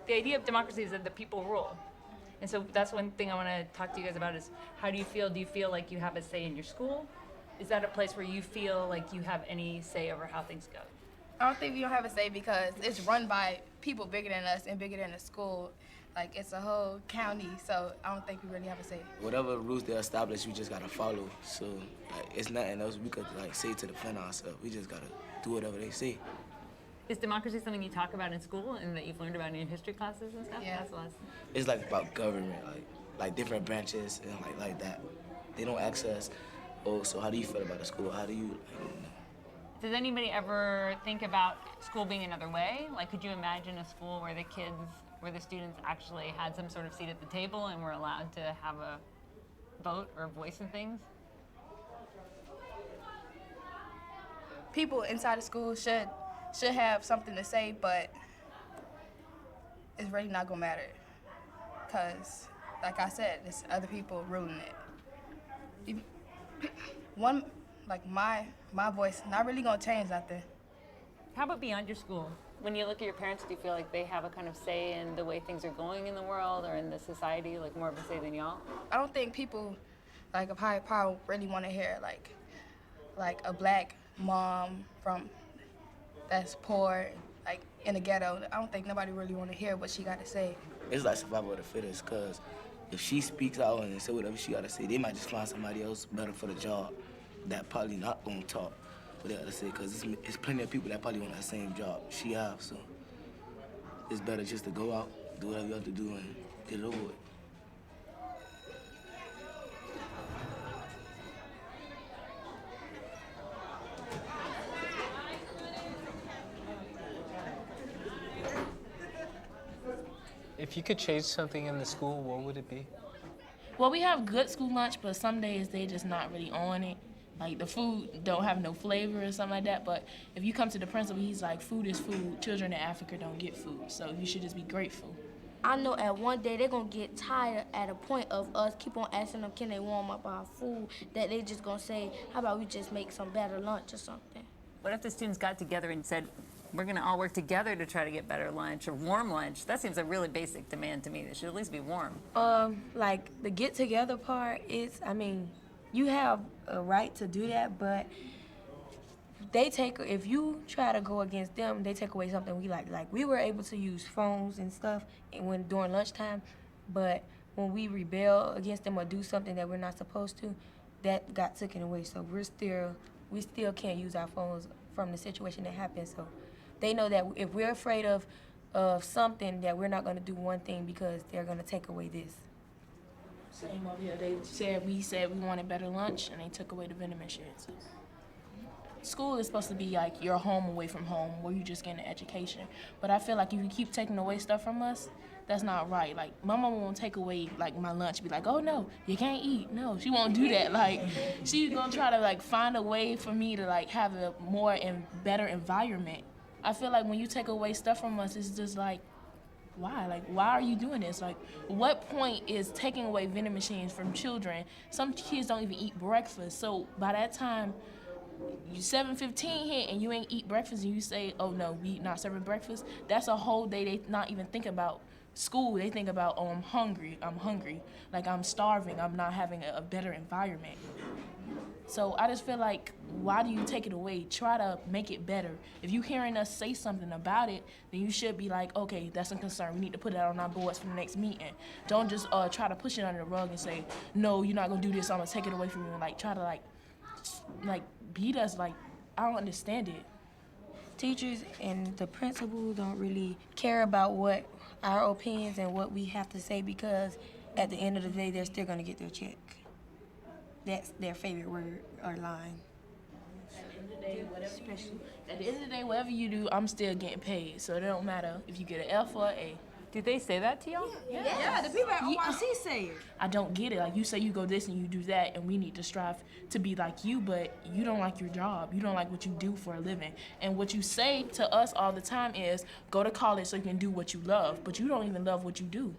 the idea of democracy is that the people rule. And so that's one thing I want to talk to you guys about is how do you feel? Do you feel like you have a say in your school? Is that a place where you feel like you have any say over how things go? I don't think we don't have a say because it's run by people bigger than us and bigger than the school. Like, it's a whole county, so I don't think we really have a say. Whatever rules they establish, we just gotta follow. So, like, it's nothing else we could, like, say to defend ourselves. We just gotta do whatever they say. Is democracy something you talk about in school and that you've learned about in your history classes and stuff? Yeah. That's the last. It's, like, about government, like different branches and, like that. They don't ask us, oh, so how do you feel about the school? How do you, Does anybody ever think about school being another way? Like, could you imagine a school where the students actually had some sort of seat at the table and were allowed to have a vote or a voice in things? People inside the school should have something to say, but it's really not gonna matter. Cause, like I said, there's other people ruling it. My voice not really gonna change nothing. How about beyond your school? When you look at your parents, do you feel like they have a kind of say in the way things are going in the world or in the society, like more of a say than y'all? I don't think people like of higher power really want to hear like a black mom that's poor, like in the ghetto. I don't think nobody really want to hear what she got to say. it's like survival of the fittest, because if she speaks out and say whatever she gotta say, they might just find somebody else better for the job that probably not gonna talk what they gotta say, because it's plenty of people that probably want that same job she have, so it's better just to go out, do whatever you have to do, and get it over with. If you could change something in the school, what would it be? Well, we have good school lunch, but some days they just not really on it. Like, the food don't have no flavor or something like that. But if you come to the principal, he's like, food is food. Children in Africa don't get food. So you should just be grateful. I know at one day they're going to get tired at a point of us keep on asking them, can they warm up our food, that they just going to say, how about we just make some better lunch or something? What if the students got together and said, we're going to all work together to try to get better lunch or warm lunch? That seems a really basic demand to me. It should at least be warm. Like the get together part is, I mean, you have a right to do that, but if you try to go against them, they take away something we like. Like, we were able to use phones and stuff during lunchtime, but when we rebel against them or do something that we're not supposed to, that got taken away. So we still can't use our phones from the situation that happened. So they know that if we're afraid of something, that we're not going to do one thing because they're going to take away this. Same over here. We said we wanted better lunch, and they took away the vending machines. School is supposed to be like your home away from home, where you just get an education. But I feel like if you keep taking away stuff from us, that's not right. Like, my mama won't take away like my lunch, be like, oh no, you can't eat. No, she won't do that. Like, she's gonna try to like find a way for me to like have a more and better environment. I feel like when you take away stuff from us, it's just like, why? Like, why are you doing this? Like, what point is taking away vending machines from children? Some kids don't even eat breakfast. So by that time, you 7:15 hit and you ain't eat breakfast and you say, oh no, we not serving breakfast. That's a whole day they not even think about school. They think about, oh, I'm hungry. Like, I'm starving. I'm not having a better environment. So I just feel like, why do you take it away? Try to make it better. If you're hearing us say something about it, then you should be like, okay, that's a concern. We need to put it on our boards for the next meeting. Don't just try to push it under the rug and say, no, you're not gonna do this, I'm gonna take it away from you. And like, try to like beat us. Like, I don't understand it. Teachers and the principal don't really care about what our opinions and what we have to say, because at the end of the day, they're still gonna get their check. That's their favorite word or line. At the end of the day, whatever you do, I'm still getting paid. So it don't matter if you get an F or an A. Do they say that to y'all? Yeah, the people at OYC say it. I don't get it. Like, you say you go this and you do that, and we need to strive to be like you, but you don't like your job. You don't like what you do for a living. And what you say to us all the time is, go to college so you can do what you love, but you don't even love what you do.